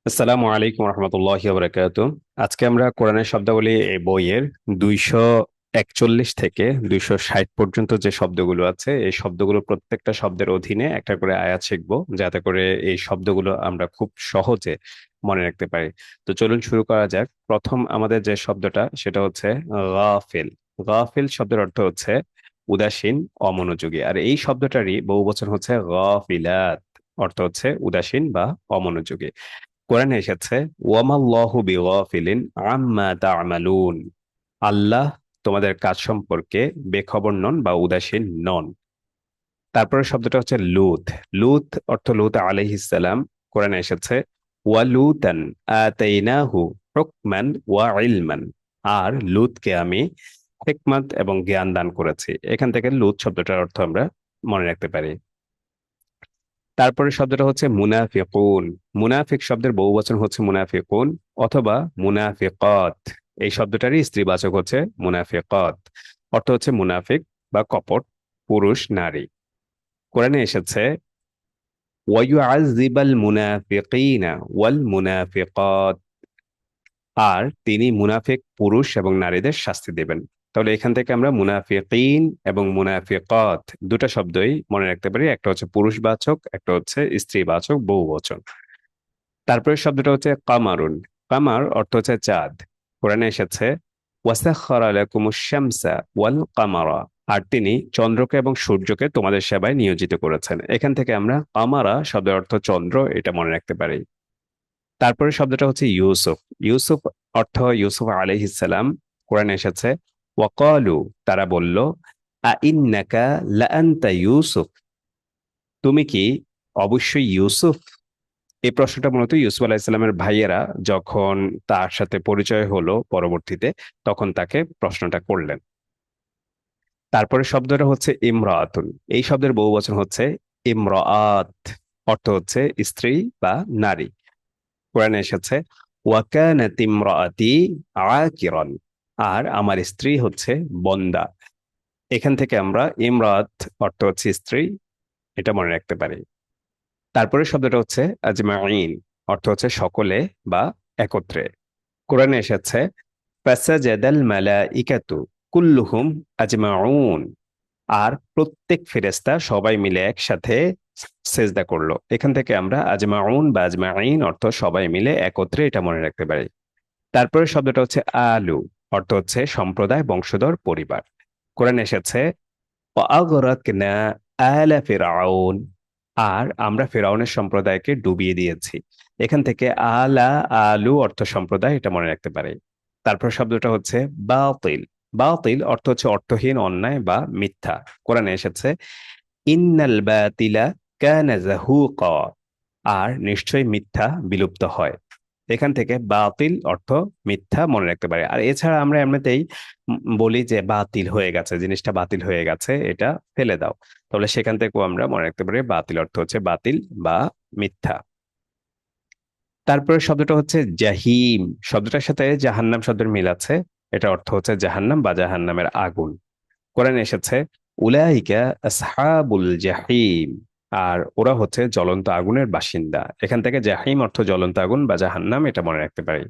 আসসালামু আলাইকুম রহমতুল্লাহি বারাকাতু। আজকে আমরা কোরআনের শব্দাবলী এই বইয়ের 241 থেকে 260 পর্যন্ত যে শব্দগুলো আছে এই শব্দগুলো প্রত্যেকটা শব্দের অধীনে একটা করে আয়াত শিখবো, যাতে করে এই শব্দগুলো আমরা খুব সহজে মনে রাখতে পারি। তো চলুন শুরু করা যাক। প্রথম আমাদের যে শব্দটা সেটা হচ্ছে গাফিল। গাফিল শব্দের অর্থ হচ্ছে উদাসীন, অমনোযোগী। আর এই শব্দটারই বহুবচন হচ্ছে গাফিলাত, অর্থ হচ্ছে উদাসীন বা অমনোযোগী। কোরআনে এসেছে ওয়ামাল্লাহু বিগাফিলিন আম্মা তা'মালুন। আল্লাহ তোমাদের কাজ সম্পর্কে বেখবর নন বা উদাসীন নন। তারপরে শব্দটা হচ্ছে লূত। লূত অর্থ লূত আলাইহিস সালাম। কোরআনে এসেছে ওয়ালুতান আতাইনাহু হুকমান ওয়া ইলমান। আর লূতকে আমি হিকমত এবং জ্ঞান দান করেছি। এখান থেকে লূত শব্দটার অর্থ আমরা মনে রাখতে পারি। তারপরে শব্দটা হচ্ছে মুনাফিকুন। মুনাফিক শব্দের বহুবচন হচ্ছে মুনাফিকুন অথবা মুনাফিকাত। এই শব্দটারই স্ত্রীবাচক হচ্ছে মুনাফিকাত। অর্থ হচ্ছে মুনাফিক বা কপট, পুরুষ, নারী। কোরআনে এসেছে ওয়ায়ুআযযিবাল মুনাফিকিনা ওয়াল মুনাফিকাত। আর তিনি মুনাফিক পুরুষ এবং নারীদের শাস্তি দেবেন। তাহলে এখান থেকে আমরা মুনাফিকিন এবং মুনাফিকাত দুটো শব্দই মনে রাখতে পারি। একটা হচ্ছে পুরুষবাচক, একটা হচ্ছে স্ত্রীবাচক বহুবচন। তারপরে শব্দটা হচ্ছে কামারুন। কামার অর্থ হচ্ছে চাঁদ। কোরআনে এসেছে ওয়াসাখখারা লাকুমুশ শামসা ওয়াল কামারা। আর তিনি চন্দ্রকে এবং সূর্যকে তোমাদের সেবায় নিয়োজিত করেছেন। এখান থেকে আমরা কামারা শব্দের অর্থ চন্দ্র, এটা মনে রাখতে পারি। তারপরে শব্দটা হচ্ছে ইউসুফ। ইউসুফ অর্থ ইউসুফ আলাইহিস সালাম। কোরআনে এসেছে ওয়াকালু, তারা বলল আইন্নাকা লাআনতা ইউসুফ, তুমি কি অবশ্যই ইউসুফ। এই প্রশ্নটা মূলত ইউসুফ আলাহিসাল্লামের ভাইয়েরা যখন তার সাথে পরিচয় হলো পরবর্তীতে, তখন তাকে প্রশ্নটা করলেন। তারপরে শব্দটা হচ্ছে ইমরাতুন। এই শব্দের বহুবচন হচ্ছে ইমরাআত। অর্থ হচ্ছে স্ত্রী বা নারী। কোরআনে এসেছে ওয়াকানাত ইমরাআতি আকিরান। আর আমার স্ত্রী হচ্ছে বন্দা। এখান থেকে আমরা ইমরাত অর্থ হচ্ছে স্ত্রী, এটা মনে রাখতে পারি। তারপরে শব্দটা হচ্ছে আজমাইন। অর্থ হচ্ছে সকলে বা একত্রে। কোরআনে এসেছে ফাসাজাদাল মালাইকাতু কুল্লুহুম আজমাউন। আর প্রত্যেক ফেরেশতা সবাই মিলে একসাথে সেজদা করলো। এখান থেকে আমরা আজমাউন বা আজমাইন অর্থ সবাই মিলে একত্রে, এটা মনে রাখতে পারি। তারপরে শব্দটা হচ্ছে আলু। অর্থ হচ্ছে সম্প্রদায়, বংশধর, পরিবার। কোরআনে এসেছে ওয়াগরাকনা আলা ফিরআউন। আর আমরা ফেরাউনের সম্প্রদায়কে ডুবিয়ে দিয়েছি। এখান থেকে আলা, আলু অর্থ সম্প্রদায়, এটা মনে রাখতে পারি। তারপর শব্দটা হচ্ছে বাতিল। বাতিল অর্থ হচ্ছে অর্থহীন, অন্যায় বা মিথ্যা। কোরআনে এসেছে ইন্নাল বাতিলা কানা যাহুকা। আর নিশ্চয়ই মিথ্যা বিলুপ্ত হয়। এখান থেকে বাতিল অর্থ মিথ্যা মনে রাখতে পারি। আর এছাড়া আমরা এমনিতেই বলি যে বাতিল হয়ে গেছে, জিনিসটা বাতিল হয়ে গেছে, এটা ফেলে দাও। তাহলে সেখান থেকেও আমরা মনে রাখতে পারি বাতিল অর্থ হচ্ছে বাতিল বা মিথ্যা। তারপরে শব্দটা হচ্ছে জাহিম। শব্দটার সাথে জাহান্নাম শব্দের মিল আছে। এটা অর্থ হচ্ছে জাহান্নাম বা জাহান্নামের আগুন। কোরআনে এসেছে উলাইকা আসহাবুল জাহিম। আর ওরা হচ্ছে জ্বলন্ত আগুনের বাসিন্দা। এখান থেকে জাহিম অর্থ জ্বলন্ত আগুন বা জাহান্নাম, এটা মনে রাখতে পারি।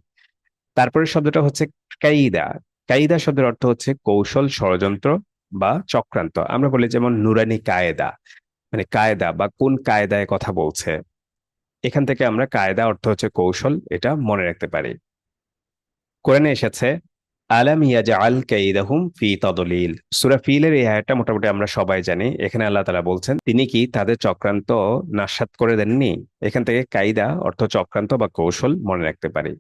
তারপরে শব্দটা হচ্ছে কাইদা। কাইদা শব্দের অর্থ হচ্ছে কৌশল, ষড়যন্ত্র বা চক্রান্ত। আমরা বলি যেমন নুরানি কায়দা, মানে কায়দা বা কোন কায়দায় কথা বলছে। এখান থেকে আমরা কায়দা অর্থ হচ্ছে কৌশল, এটা মনে রাখতে পারি। কোরআনে এসেছে আলাম ইয়াজআল কাইদাহুম ফি তাদলিল। সূরা ফিলের এই আয়াতটা মোটামুটি আমরা সবাই জানি। এখানে আল্লাহ তাআলা বলছেন তিনি কি তাদের চক্রান্ত নাশাত করে দেননি। এখান থেকে কায়দা অর্থ চক্রান্ত বা কৌশল মনে রাখতে পারি।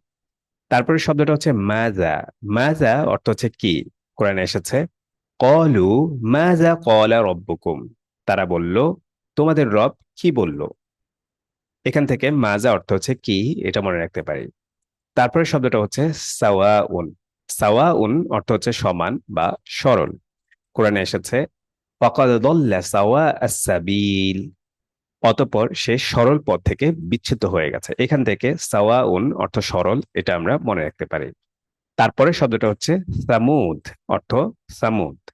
তারপরে শব্দটা হচ্ছে মাজা। মাজা অর্থ হচ্ছে কি। কোরআনে এসেছে কলু মাজা কলা রব্বুকুম। তারা বলল তোমাদের রব কি বলল। এখান থেকে মাজা অর্থ হচ্ছে কি, এটা মনে রাখতে পারি। তারপরে শব্দটা হচ্ছে সাওয়াউন। সাওয়াউন অর্থ হচ্ছে সমান বা সরল। কোরআনে এসেছে ফাকাদ দাল্লা সাওয়া আস-সাবিল। অতঃপর সে সরল পথ থেকে বিচ্যুত হয়ে গেছে। এখান থেকে সাওয়াউন অর্থ সরল, এটা আমরা মনে রাখতে পারি। তারপরে শব্দটা হচ্ছে সামুদ। অর্থ সামুদ।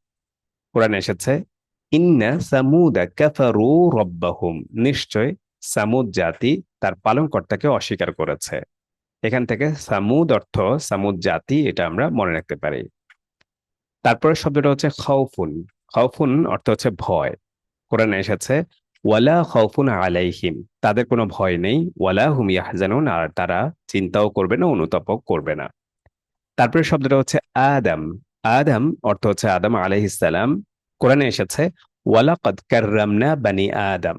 কোরআনে এসেছে ইন্না সামুদা কাফারু রব্বাহুম। নিশ্চয় সামুদ জাতি তার পালনকর্তাকে অস্বীকার করেছে। এখান থেকে সামুদ অর্থ সামুদ জাতি, এটা আমরা মনে রাখতে পারি। তারপরে শব্দটা হচ্ছে খাউফুন। খাউফুন অর্থ হচ্ছে ভয়। কোরআনে এসেছে ওয়ালা খাউফুন আলাইহিম, তাদের কোনো ভয় নেই, ওয়ালা হুম ইয়াহজানুন, আর তারা চিন্তাও করবে না, অনুতাপও করবে না। তারপরে শব্দটা হচ্ছে আদম। আদম অর্থ হচ্ছে আদম আলাইহিস সালাম। কোরআনে এসেছে ওয়ালাকাদ কাররামনা বানি আদম,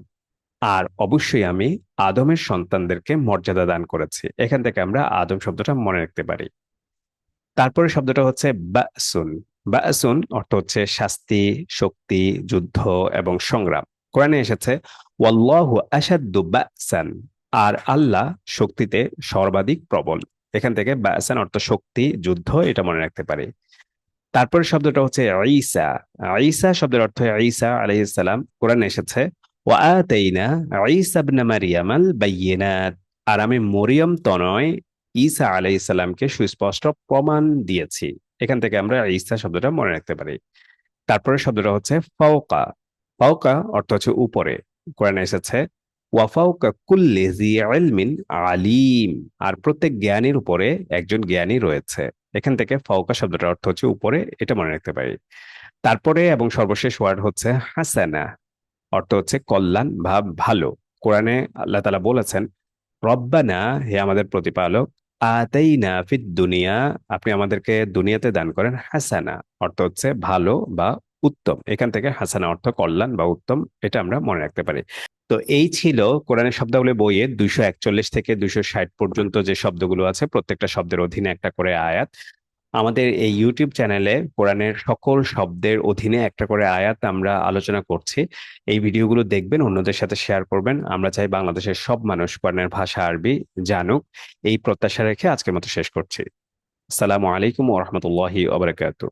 আর অবশ্যই আমি আদমের সন্তানদেরকে মর্যাদা দান করেছি। এখান থেকে আমরা আদম শব্দটা মনে রাখতে পারি। তারপরে শব্দটা হচ্ছে বাসুন। বাসুন অর্থ হচ্ছে শাস্তি, শক্তি, যুদ্ধ এবং সংগ্রাম। কোরআনে এসেছে ওয়াল্লাহু আশাদ্দু বাসান, আর আল্লাহ শক্তিতে সর্বাধিক প্রবল। এখান থেকে বাসান অর্থ শক্তি, যুদ্ধ, এটা মনে রাখতে পারি। তারপরে শব্দটা হচ্ছে ঈসা। ঈসা শব্দের অর্থ ঈসা আলাইহিস সালাম। কোরআনে এসেছে ওয়া আতাইনা ঈসা ইবনে মারইয়ামাল বাইয়িনাত, আর আমি মরিয়ম তনয় ঈসা আলাইহিস সালামকে সুস্পষ্ট প্রমাণ দিয়েছি। এখান থেকে আমরা ঈসা শব্দটা মনে রাখতে পারি। তারপরে শব্দটা হচ্ছে ফাওকা। ফাওকা অর্থ হচ্ছে উপরে। কোরআনে এসেছে ওয়া ফাওকা কুল্লি জি ইলমিন আলিম, আর প্রত্যেক জ্ঞানীর উপরে একজন জ্ঞানী রয়েছে। এখান থেকে ফাওকা শব্দটার অর্থ হচ্ছে উপরে, এটা মনে রাখতে পারি। তারপরে এবং সর্বশেষ ওয়ার্ড হচ্ছে হাসানা, অর্থ হচ্ছে কল্যাণ বা ভালো। কোরআনে আল্লাহ তাআলা বলেছেন রব্বানা, হে আমাদের প্রতিপালক, আতাইনা ফিদ দুনিয়া, আপনি আমাদেরকে দুনিয়াতে দান করেন হাসানা, অর্থ হচ্ছে ভালো বা উত্তম। এখান থেকে হাসানা অর্থ কল্যাণ বা উত্তম, এটা আমরা মনে রাখতে পারি। তো এই ছিল কোরআনের শব্দাবলী বইয়ের 241 থেকে 260 পর্যন্ত যে শব্দগুলো আছে, প্রত্যেকটা শব্দের অধীনে একটা করে আয়াত। আমাদের এই ইউটিউব চ্যানেলে কোরআনের সকল শব্দের অধীনে একটা করে আয়াত আমরা আলোচনা করছি। এই ভিডিওগুলো দেখবেন, অন্যদের সাথে শেয়ার করবেন। আমরা চাই বাংলাদেশের সব মানুষ কোরআনের ভাষা আরবি জানুক। এই প্রত্যাশা রেখে আজকের মতো শেষ করছি। আসসালামু আলাইকুম ওয়া রাহমাতুল্লাহি ওয়া বারাকাতুহু।